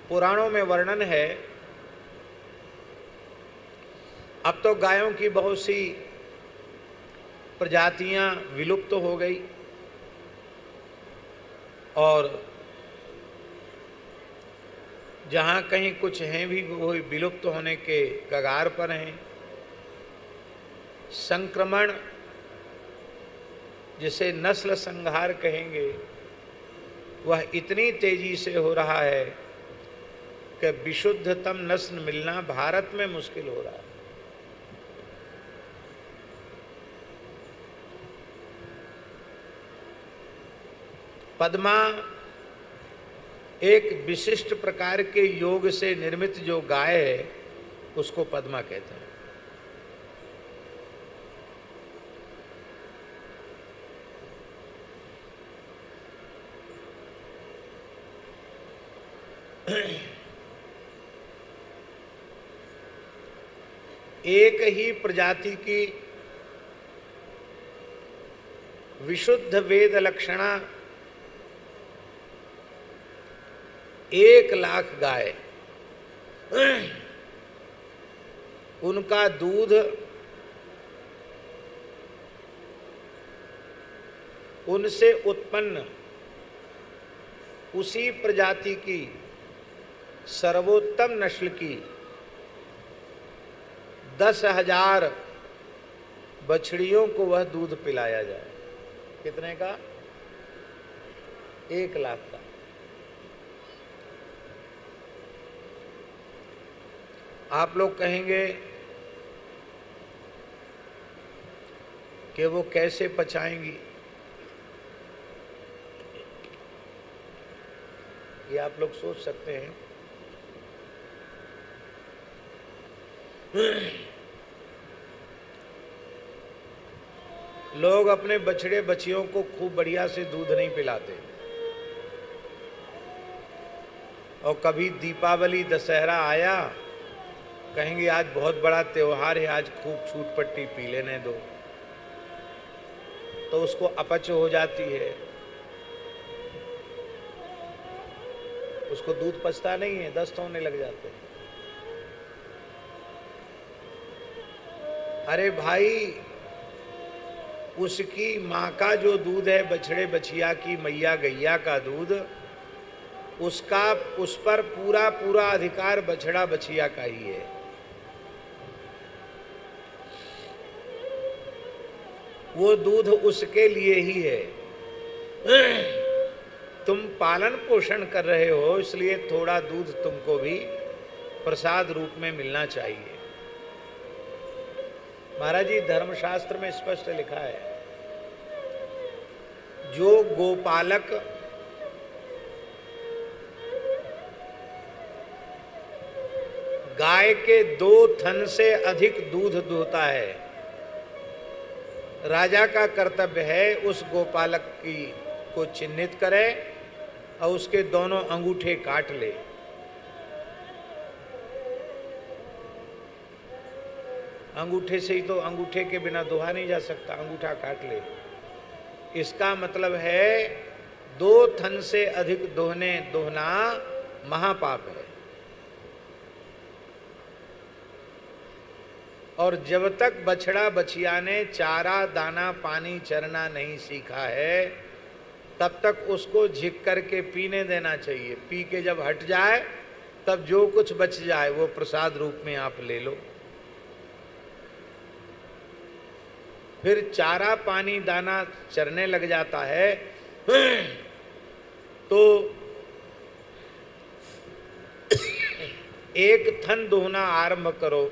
पुराणों में वर्णन है। अब तो गायों की बहुत सी प्रजातियां विलुप्त हो गई और जहाँ कहीं कुछ हैं भी वो विलुप्त होने के कगार पर हैं। संक्रमण, जिसे नस्ल संहार कहेंगे, वह इतनी तेजी से हो रहा है कि विशुद्धतम नस्ल मिलना भारत में मुश्किल हो रहा है। पद्मा एक विशिष्ट प्रकार के योग से निर्मित जो गाय है उसको पद्मा कहते हैं। एक ही प्रजाति की विशुद्ध वेद लक्षणा 1,00,000 गाय, उनका दूध उनसे उत्पन्न उसी प्रजाति की सर्वोत्तम नस्ल की 10,000 बछड़ियों को वह दूध पिलाया जाए। कितने का? 1,00,000 का। आप लोग कहेंगे कि वो कैसे पचाएंगी? ये आप लोग सोच सकते हैं। लोग अपने बछड़े बछियों को खूब बढ़िया से दूध नहीं पिलाते, और कभी दीपावली दशहरा आया, कहेंगे आज बहुत बड़ा त्योहार है, आज खूब छूट पट्टी पी लेने दो, तो उसको अपच हो जाती है, उसको दूध पचता नहीं है, दस्त होने लग जाते हैं। अरे भाई, उसकी माँ का जो दूध है, बछड़े बछिया की मैया गैया का दूध, उसका उस पर पूरा पूरा अधिकार बछड़ा बछिया का ही है। वो दूध उसके लिए ही है। तुम पालन पोषण कर रहे हो, इसलिए थोड़ा दूध तुमको भी प्रसाद रूप में मिलना चाहिए। महाराज जी, धर्मशास्त्र में स्पष्ट लिखा है, जो गोपालक गाय के 2 थन से अधिक दूध दूहता है, राजा का कर्तव्य है उस गोपालक को चिन्हित करे और उसके दोनों अंगूठे काट ले। अंगूठे से ही तो, अंगूठे के बिना दुहा नहीं जा सकता, अंगूठा काट ले। इसका मतलब है 2 थन से अधिक दोहना महापाप है। और जब तक बछड़ा बछिया ने चारा दाना पानी चरना नहीं सीखा है, तब तक उसको झिक करके पीने देना चाहिए। पी के जब हट जाए, तब जो कुछ बच जाए वो प्रसाद रूप में आप ले लो। फिर चारा पानी दाना चरने लग जाता है तो 1 थन दोहना आरंभ करो,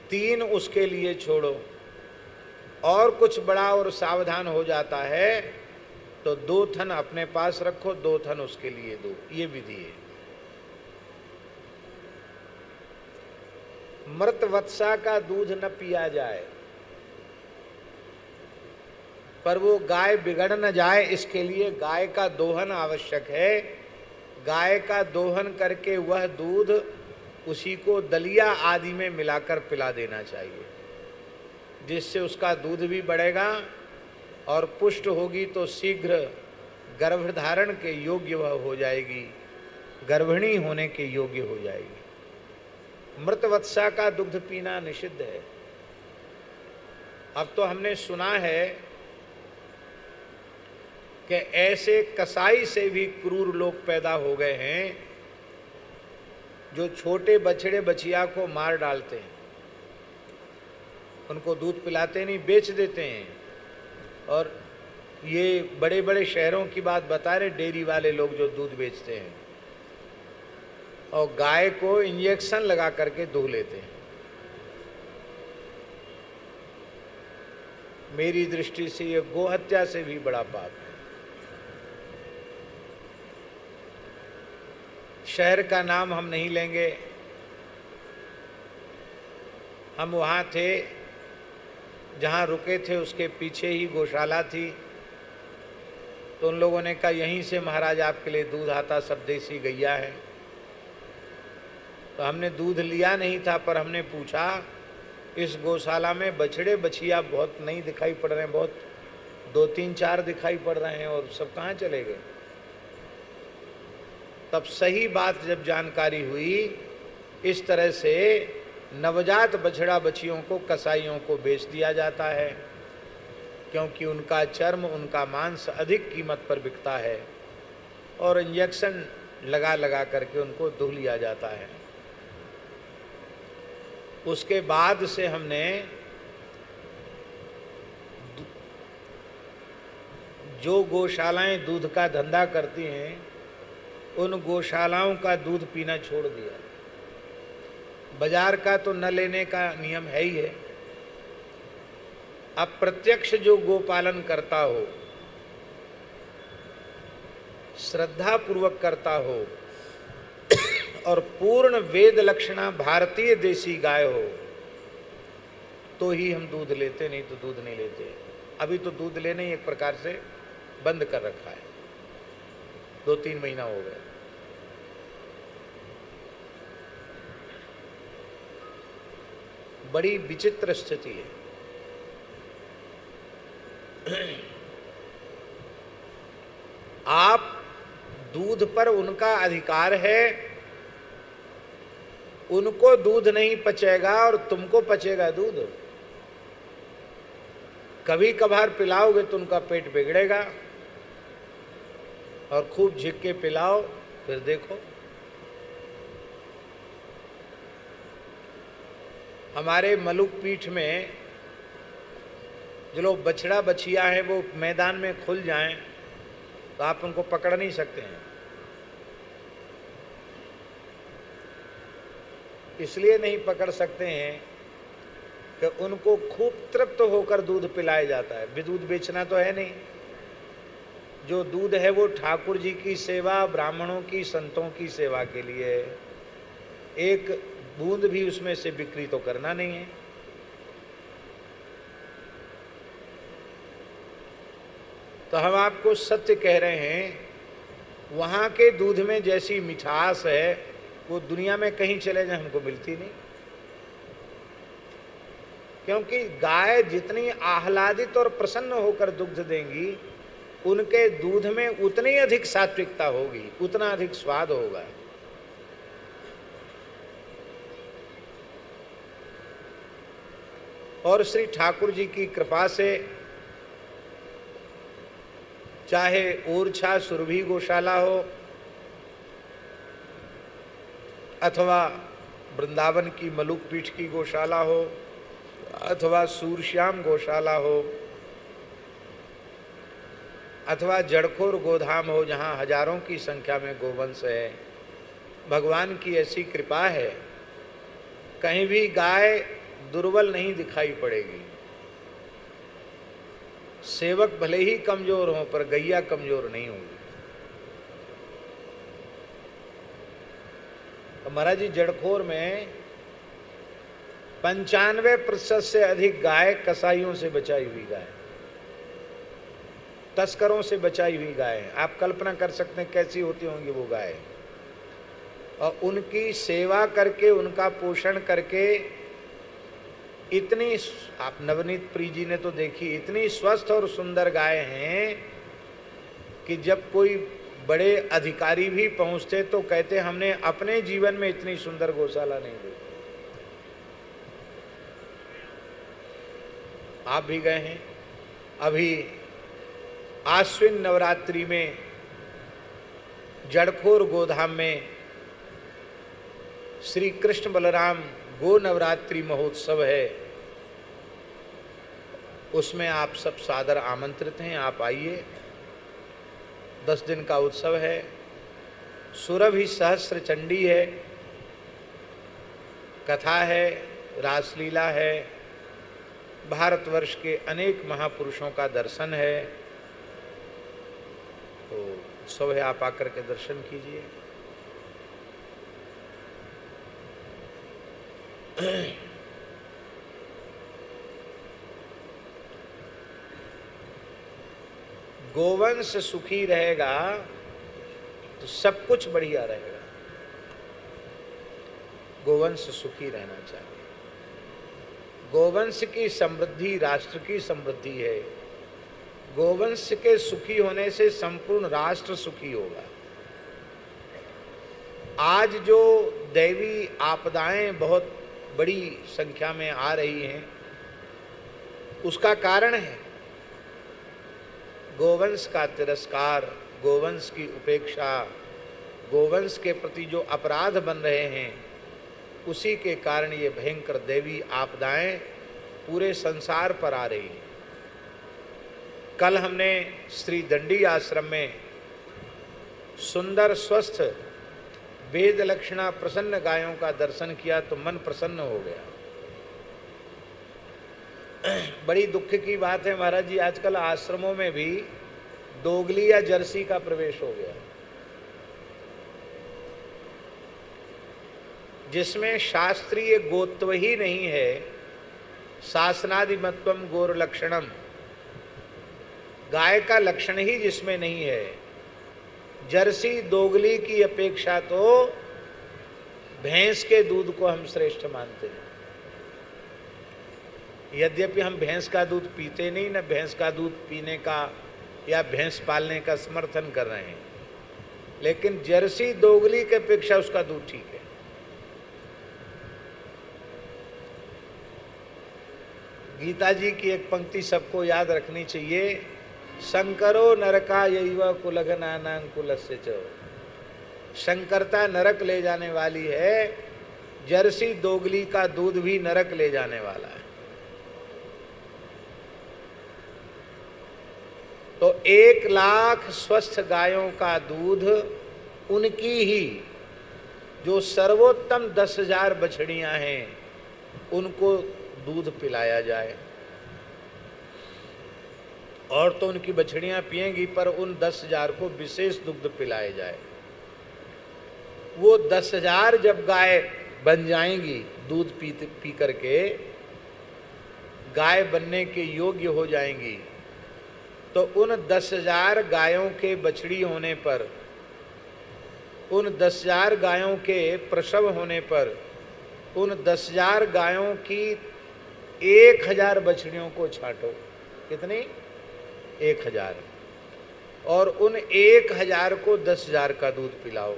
3 उसके लिए छोड़ो, और कुछ बड़ा और सावधान हो जाता है तो 2 थन अपने पास रखो, 2 थन उसके लिए दो। ये विधि है। मृत वत्सा का दूध न पिया जाए, पर वो गाय बिगड़ न जाए, इसके लिए गाय का दोहन आवश्यक है। गाय का दोहन करके वह दूध उसी को दलिया आदि में मिलाकर पिला देना चाहिए, जिससे उसका दूध भी बढ़ेगा और पुष्ट होगी तो शीघ्र गर्भधारण के योग्य वह हो जाएगी। गर्भिणी होने के योग्य हो जाएगी। मृत वत्सा का दुग्ध पीना निषिद्ध है। अब तो हमने सुना है कि ऐसे कसाई से भी क्रूर लोग पैदा हो गए हैं जो छोटे बछड़े बछिया को मार डालते हैं, उनको दूध पिलाते नहीं, बेच देते हैं। और ये बड़े बड़े शहरों की बात बता रहे, डेयरी वाले लोग जो दूध बेचते हैं, और गाय को इंजेक्शन लगा करके दूह लेते हैं। मेरी दृष्टि से ये गोहत्या से भी बड़ा पाप है। शहर का नाम हम नहीं लेंगे, हम वहाँ थे जहाँ रुके थे, उसके पीछे ही गौशाला थी। तो उन लोगों ने कहा यहीं से महाराज आपके लिए दूध आता, सब देसी गैया है। तो हमने दूध लिया नहीं था, पर हमने पूछा इस गौशाला में बछड़े बछिया बहुत नहीं दिखाई पड़ रहे हैं, बहुत 2-3-4 दिखाई पड़ रहे हैं, और सब कहाँ चले गए। तब सही बात जब जानकारी हुई, इस तरह से नवजात बछड़ा बछियों को कसाईयों को बेच दिया जाता है, क्योंकि उनका चर्म, उनका मांस अधिक कीमत पर बिकता है, और इंजेक्शन लगा लगा करके उनको दूह लिया जाता है। उसके बाद से हमने जो गौशालाएं दूध का धंधा करती हैं, उन गौशालाओं का दूध पीना छोड़ दिया। बाजार का तो न लेने का नियम है ही है। अब प्रत्यक्ष जो गोपालन करता हो, श्रद्धा पूर्वक करता हो, और पूर्ण वेद लक्षणा भारतीय देसी गाय हो, तो ही हम दूध लेते, नहीं तो दूध नहीं लेते। अभी तो दूध लेने ही एक प्रकार से बंद कर रखा है, 2-3 महीना हो गए। बड़ी विचित्र स्थिति है। आप दूध पर उनका अधिकार है, उनको दूध नहीं पचेगा और तुमको पचेगा दूध। कभी कभार पिलाओगे तो उनका पेट बिगड़ेगा, और खूब झिक के पिलाओ, फिर देखो। हमारे मलुक पीठ में जो लोग बछड़ा बछिया हैं, वो मैदान में खुल जाएं तो आप उनको पकड़ नहीं सकते हैं। इसलिए नहीं पकड़ सकते हैं कि उनको खूब तृप्त होकर दूध पिलाया जाता है। दूध बेचना तो है नहीं। जो दूध है वो ठाकुर जी की सेवा, ब्राह्मणों की, संतों की सेवा के लिए है। एक बूंद भी उसमें से बिक्री तो करना नहीं है। तो हम आपको सत्य कह रहे हैं, वहाँ के दूध में जैसी मिठास है वो दुनिया में कहीं चले जाए हमको मिलती नहीं। क्योंकि गाय जितनी आह्लादित और प्रसन्न होकर दुग्ध देंगी, उनके दूध में उतनी अधिक सात्विकता होगी, उतना अधिक स्वाद होगा। और श्री ठाकुर जी की कृपा से, चाहे ओरछा सुरभि गौशाला हो अथवा वृंदावन की मलुक पीठ की गौशाला हो अथवा सूरश्याम गौशाला हो अथवा जड़खोर गोधाम हो, जहाँ हजारों की संख्या में गोवंश है, भगवान की ऐसी कृपा है, कहीं भी गाय दुर्बल नहीं दिखाई पड़ेगी। सेवक भले ही कमजोर हों, पर गैया कमजोर नहीं होगी। तो महाराज जी, जड़खोर में 95% से अधिक गाय कसाईयों से बचाई हुई गाय, तस्करों से बचाई हुई गाय। आप कल्पना कर सकते हैं कैसी होती होंगी वो गाय। और उनकी सेवा करके, उनका पोषण करके इतनी, आप नवनीत प्री जी ने तो देखी, इतनी स्वस्थ और सुंदर गाय हैं कि जब कोई बड़े अधिकारी भी पहुंचते तो कहते हमने अपने जीवन में इतनी सुंदर गौशाला नहीं देखी। आप भी गए हैं? अभी आश्विन नवरात्रि में जड़खोर गोधाम में श्री कृष्ण बलराम गो नवरात्रि महोत्सव है, उसमें आप सब सादर आमंत्रित हैं। आप आइए, 10 दिन का उत्सव है। सुरभि सहस्त्र चंडी है, कथा है, रासलीला है, भारतवर्ष के अनेक महापुरुषों का दर्शन है। तो उत्सव है, आप आकर के दर्शन कीजिए। गोवंश सुखी रहेगा तो सब कुछ बढ़िया रहेगा। गोवंश सुखी रहना चाहिए। गोवंश की समृद्धि राष्ट्र की समृद्धि है। गोवंश के सुखी होने से संपूर्ण राष्ट्र सुखी होगा। आज जो दैवी आपदाएं बहुत बड़ी संख्या में आ रही हैं, उसका कारण है गोवंश का तिरस्कार, गोवंश की उपेक्षा, गोवंश के प्रति जो अपराध बन रहे हैं, उसी के कारण ये भयंकर दैवी आपदाएं पूरे संसार पर आ रही हैं। कल हमने श्री दंडी आश्रम में सुंदर स्वस्थ वेद लक्षणा प्रसन्न गायों का दर्शन किया तो मन प्रसन्न हो गया। बड़ी दुख की बात है महाराज जी, आजकल आश्रमों में भी दोगली या जर्सी का प्रवेश हो गया, जिसमें शास्त्रीय गोत्व ही नहीं है। शासनादिमत्वम गोर लक्षणम, गाय का लक्षण ही जिसमें नहीं है। जर्सी दोगली की अपेक्षा तो भैंस के दूध को हम श्रेष्ठ मानते हैं। यद्यपि हम भैंस का दूध पीते नहीं, न भैंस का दूध पीने का या भैंस पालने का समर्थन कर रहे हैं, लेकिन जर्सी दोगली की अपेक्षा उसका दूध ठीक है। गीता जी की एक पंक्ति सबको याद रखनी चाहिए, शंकरो नरका यैव कुलघनानां कुलस्य च। शंकरता नरक ले जाने वाली है, जर्सी दोगली का दूध भी नरक ले जाने वाला है। तो 1 लाख स्वस्थ गायों का दूध उनकी ही जो सर्वोत्तम 10,000 बछड़ियां हैं उनको दूध पिलाया जाए। और तो उनकी बछड़ियां पिएंगी, पर उन 10,000 को विशेष दुग्ध पिलाए जाए। वो 10,000 जब गाय बन जाएंगी, दूध पी करके गाय बनने के योग्य हो जाएंगी, तो उन 10,000 गायों के बछड़ी होने पर, उन 10,000 गायों के प्रसव होने पर, उन 10,000 गायों की 1,000 बछड़ियों को छांटो। कितनी? 1,000। और उन 1,000 को 10,000 का दूध पिलाओ।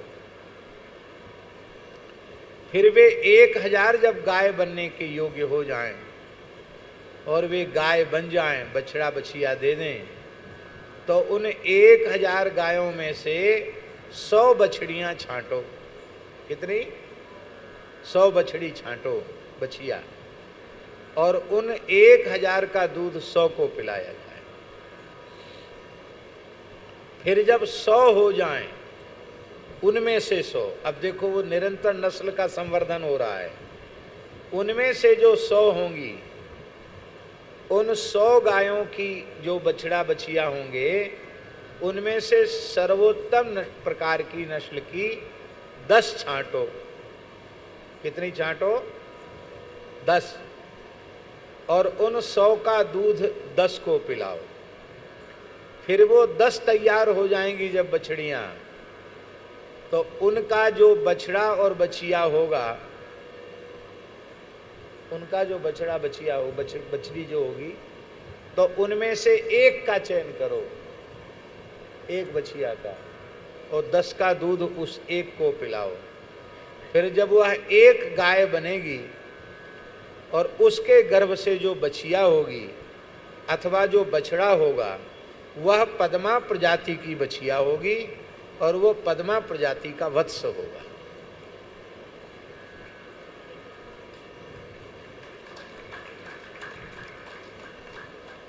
फिर वे 1,000 जब गाय बनने के योग्य हो जाएं और वे गाय बन जाएं, बछड़ा बछिया दे दें, तो उन 1,000 गायों में से 100 बछड़ियां छांटो। कितनी? 100 बछड़ी छांटो, बछिया, और उन 1,000 का दूध 100 को पिलाया जाए। फिर जब 100 हो जाएं, उनमें से 100, अब देखो वो निरंतर नस्ल का संवर्धन हो रहा है, उनमें से जो 100 होंगी, उन 100 गायों की जो बछड़ा बछिया होंगे, उनमें से सर्वोत्तम प्रकार की नस्ल की 10 छांटो। कितनी छांटो? 10। और उन 100 का दूध 10 को पिलाओ। फिर वो 10 तैयार हो जाएंगी जब बछड़ियां, तो उनका जो बछड़ा और बछिया होगा, उनका जो बछड़ा बछिया हो, बछड़ी जो होगी, तो उनमें से एक का चयन करो, एक बछिया का, और 10 का दूध उस एक को पिलाओ। फिर जब वह एक गाय बनेगी और उसके गर्भ से जो बछिया होगी अथवा जो बछड़ा होगा वह पद्मा प्रजाति की बछिया होगी और वो पद्मा प्रजाति का वत्स होगा।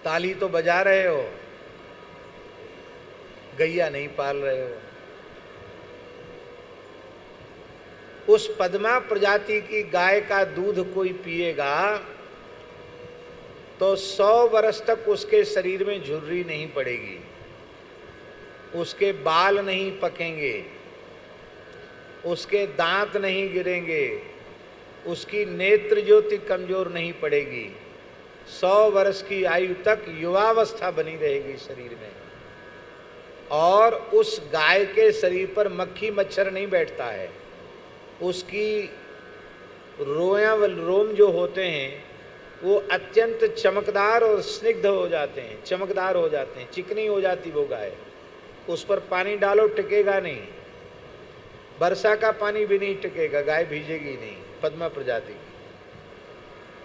ताली तो बजा रहे हो, गैया नहीं पाल रहे हो। उस पद्मा प्रजाति की गाय का दूध कोई पिएगा तो 100 वर्ष तक उसके शरीर में झुर्री नहीं पड़ेगी, उसके बाल नहीं पकेंगे, उसके दांत नहीं गिरेंगे, उसकी नेत्र ज्योति कमजोर नहीं पड़ेगी। 100 वर्ष की आयु तक युवावस्था बनी रहेगी शरीर में। और उस गाय के शरीर पर मक्खी मच्छर नहीं बैठता है। उसकी रोम जो होते हैं वो अत्यंत चमकदार और स्निग्ध हो जाते हैं, चमकदार हो जाते हैं, चिकनी हो जाती वो गाय। उस पर पानी डालो टिकेगा नहीं, वर्षा का पानी भी नहीं टिकेगा, गाय भीजेगी नहीं, पद्मा प्रजाति की।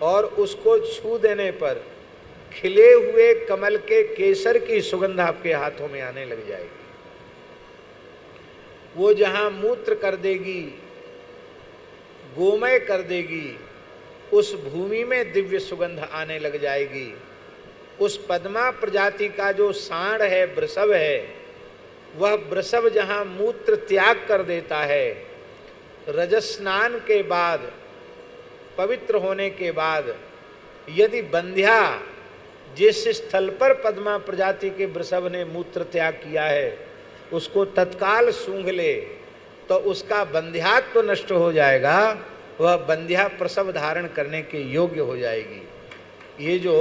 और उसको छू देने पर खिले हुए कमल के केसर की सुगंध आपके हाथों में आने लग जाएगी। वो जहां मूत्र कर देगी, गोमय कर देगी, उस भूमि में दिव्य सुगंध आने लग जाएगी। उस पद्मा प्रजाति का जो सांड है, वृषभ है, वह वृषभ जहां मूत्र त्याग कर देता है, रजस्नान के बाद, पवित्र होने के बाद यदि बंध्या जिस स्थल पर पद्मा प्रजाति के वृषभ ने मूत्र त्याग किया है उसको तत्काल सूंघ ले तो उसका बंध्यात्व नष्ट हो जाएगा, वह बंध्या प्रसव धारण करने के योग्य हो जाएगी। ये जो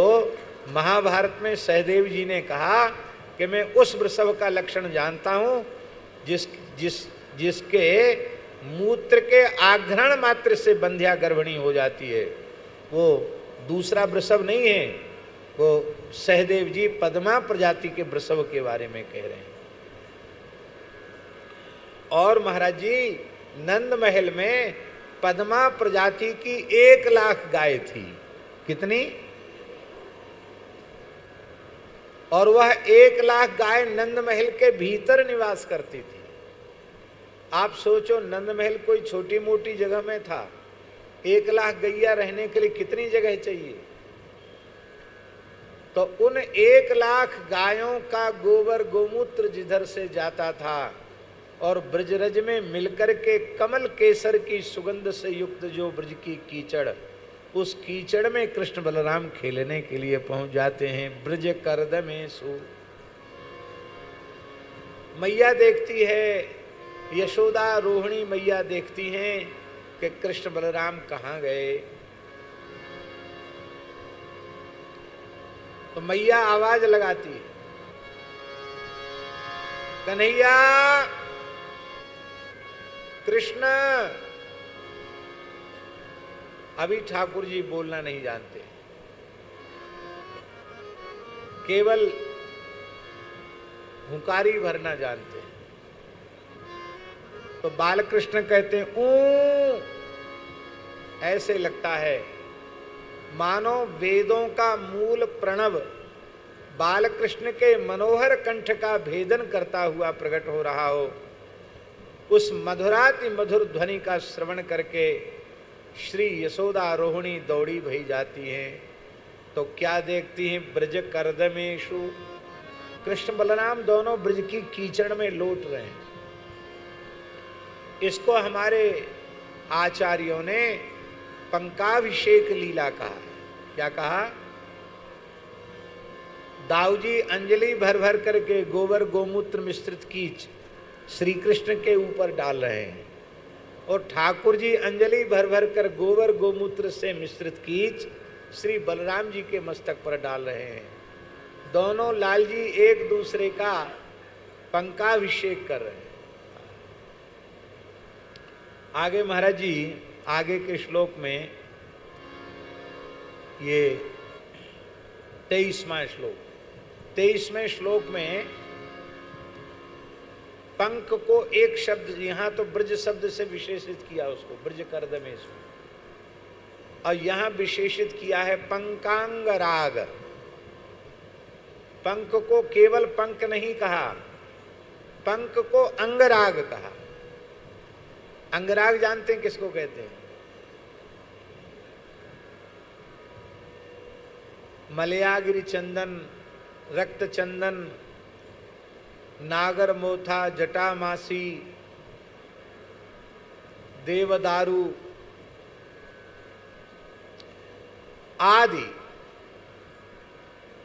महाभारत में सहदेव जी ने कहा कि मैं उस वृषभ का लक्षण जानता हूँ जिसके मूत्र के आघ्राण मात्र से बंध्या गर्भिणी हो जाती है, वो दूसरा वृषभ नहीं है, वो सहदेव जी पद्मा प्रजाति के वृषभ के बारे में कह रहे हैं। और महाराज जी नंद महल में पद्मा प्रजाति की 1 लाख गाय थी। कितनी? और वह 1 लाख गाय नंद महल के भीतर निवास करती थी। आप सोचो, नंद महल कोई छोटी मोटी जगह में था, 1 लाख गैया रहने के लिए कितनी जगह चाहिए। तो उन 1 लाख गायों का गोबर गोमूत्र जिधर से जाता था और ब्रजरज में मिलकर के कमल केसर की सुगंध से युक्त जो ब्रज की कीचड़, उस कीचड़ में कृष्ण बलराम खेलने के लिए पहुंच जाते हैं। ब्रज करद में सु मैया देखती है, यशोदा रोहिणी मैया देखती हैं कि कृष्ण बलराम कहाँ गए। तो मैया आवाज लगाती है, कन्हैया, कृष्ण। अभी ठाकुर जी बोलना नहीं जानते, केवल हुंकारी भरना जानते हैं। तो बालकृष्ण कहते हैं ऊ, ऐसे लगता है मानो वेदों का मूल प्रणव बालकृष्ण के मनोहर कंठ का भेदन करता हुआ प्रकट हो रहा हो। उस मधुराति मधुर ध्वनि का श्रवण करके श्री यशोदा रोहिणी दौड़ी भई जाती हैं। तो क्या देखती हैं? ब्रज करदमेशु, कृष्ण बलराम दोनों ब्रज की कीचड़ में लौट रहे हैं। इसको हमारे आचार्यों ने पंकाभिषेक लीला कहा है। क्या कहा? दाऊजी अंजलि भर भर करके गोबर गोमूत्र मिश्रित कीच श्री कृष्ण के ऊपर डाल रहे हैं और ठाकुर जी अंजलि भर भर कर गोबर गोमूत्र से मिश्रित कीच श्री बलराम जी के मस्तक पर डाल रहे हैं। दोनों लाल जी एक दूसरे का पंकाभिषेक कर रहे हैं। आगे महाराज जी आगे के श्लोक में, ये 23वां श्लोक, 23वें श्लोक में पंख को एक शब्द, यहां तो ब्रज शब्द से विशेषित किया उसको, ब्रज करदमेश, और यहां विशेषित किया है पंकांग राग। पंख को केवल पंख नहीं कहा, पंख को अंगराग कहा। अंगराग जानते हैं किसको कहते हैं? मलयागिरी चंदन, रक्त चंदन, नागर मोथा, जटामासी, देवदारू आदि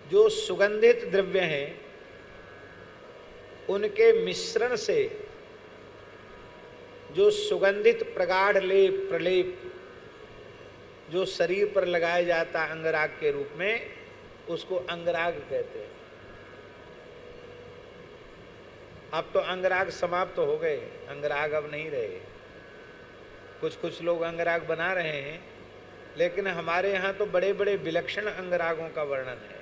जो सुगंधित द्रव्य हैं, उनके मिश्रण से जो सुगंधित प्रगाढ़ लेप प्रलेप जो शरीर पर लगाया जाता है अंगराग के रूप में, उसको अंगराग कहते हैं। अब तो अंगराग समाप्त तो हो गए, अंगराग अब नहीं रहे। कुछ कुछ लोग अंगराग बना रहे हैं, लेकिन हमारे यहाँ तो बड़े बड़े विलक्षण अंगरागों का वर्णन है।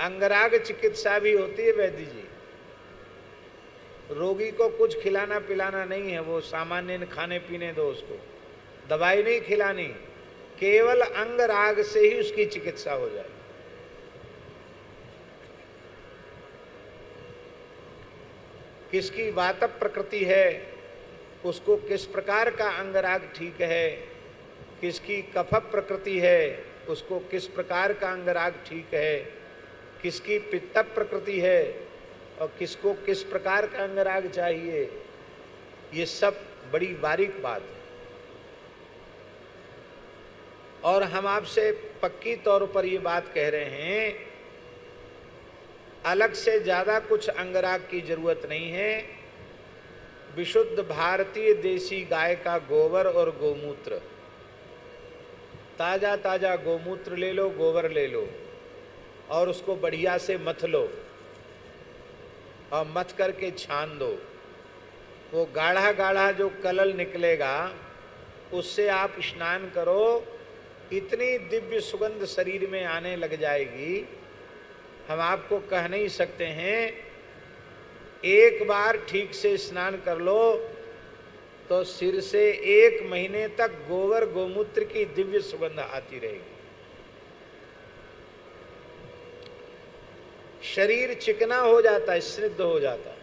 अंगराग चिकित्सा भी होती है वैद्य जी। रोगी को कुछ खिलाना पिलाना नहीं है, वो सामान्य खाने पीने दो उसको, दवाई नहीं खिलानी, केवल अंगराग से ही उसकी चिकित्सा हो जाए। किसकी वात प्रकृति है, उसको किस प्रकार का अंगराग ठीक है, किसकी कफ प्रकृति है, उसको किस प्रकार का अंगराग ठीक है, किसकी पित्त प्रकृति है और किसको किस प्रकार का अंगराग चाहिए, ये सब बड़ी बारीक बात है। और हम आपसे पक्की तौर पर ये बात कह रहे हैं, अलग से ज्यादा कुछ अंगराग की जरूरत नहीं है। विशुद्ध भारतीय देसी गाय का गोबर और गोमूत्र, ताजा ताजा गोमूत्र ले लो, गोबर ले लो और उसको बढ़िया से मथ लो और मथ करके छान दो। वो गाढ़ा गाढ़ा जो कलल निकलेगा उससे आप स्नान करो, इतनी दिव्य सुगंध शरीर में आने लग जाएगी, हम आपको कह नहीं सकते हैं। एक बार ठीक से स्नान कर लो तो सिर से 1 महीने तक गोबर गोमूत्र की दिव्य सुगंध आती रहेगी। शरीर चिकना हो जाता है, स्निग्ध हो जाता है।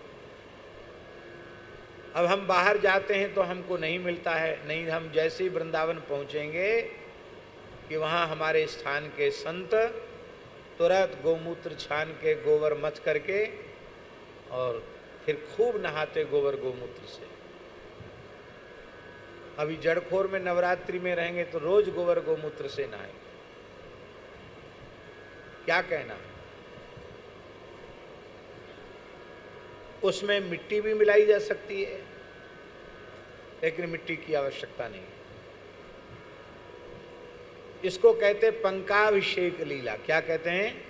अब हम बाहर जाते हैं तो हमको नहीं मिलता है, नहीं, हम जैसे ही वृंदावन पहुंचेंगे कि वहाँ हमारे स्थान के संत तुरंत गोमूत्र छान के गोबर मथ करके और फिर खूब नहाते गोबर गोमूत्र से। अभी जड़खोर में नवरात्रि में रहेंगे तो रोज गोबर गोमूत्र से नहाएंगे। क्या कहना? उसमें मिट्टी भी मिलाई जा सकती है, लेकिन मिट्टी की आवश्यकता नहीं। इसको कहते पंकाभिषेक लीला। क्या कहते हैं?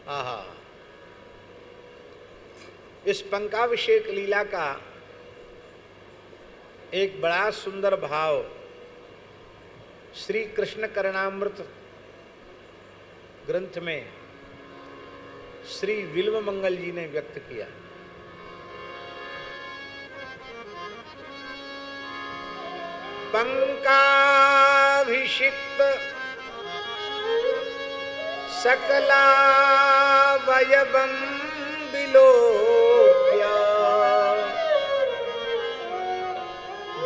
आहा, इस पंकाभिषेक लीला का एक बड़ा सुंदर भाव श्री कृष्ण करणामृत ग्रंथ में श्री विल्व मंगल जी ने व्यक्त किया। पंकाभिषिक्त सकलावयवं विलोक्य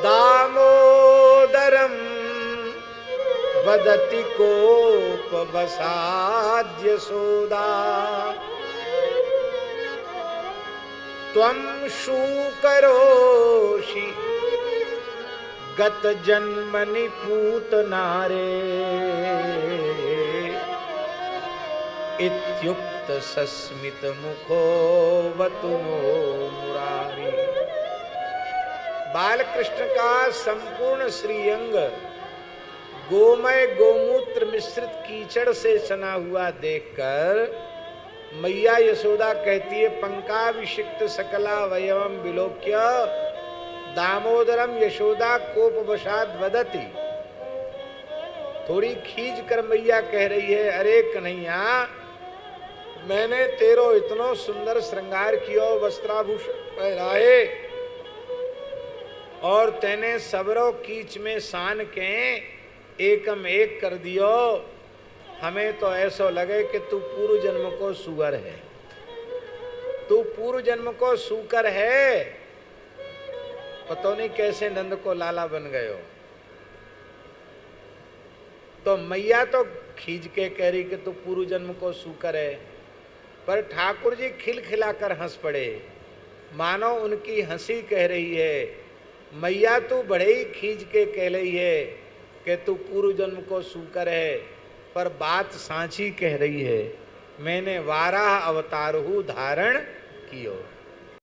दामोदरं वदति कोपवसाद्य सोदा त्वं शूकरोषि गत जन्मनि पूतनारे इत्युक्त सस्मित मुखो वतुनो मुरारी। बालकृष्ण का संपूर्ण श्रीअंग गोमय गोमूत्र मिश्रित कीचड़ से सना हुआ देखकर मैया यशोदा कहती है पंकाभिषिक्त सकला वयवम विलोक्य दामोदरम यशोदा कोपवशाद वदति। थोड़ी खींच कर मैया कह रही है, अरे कन्हैया, मैंने तेरो इतनो सुंदर श्रृंगार कियो, वस्त्राभूषण पहराए और तेने सबरो कीच में सान के एकम एक कर दियो। हमें तो ऐसा लगे कि तू पूर्व जन्म को सुअर है, तू पूर्व जन्म को सूकर है। पता नहीं कैसे नंद को लाला बन गए हो। तो मैया तो खींच के कह रही कि तू पूर्व जन्म को सूकर है, पर ठाकुर जी खिलखिलाकर हंस पड़े, मानो उनकी हंसी कह रही है, मैया तू बड़े ही खींच के कह रही है कि तू पूर्व जन्म को सूकर है, पर बात सांची कह रही है, मैंने वाराह अवतार हूँ धारण कियो।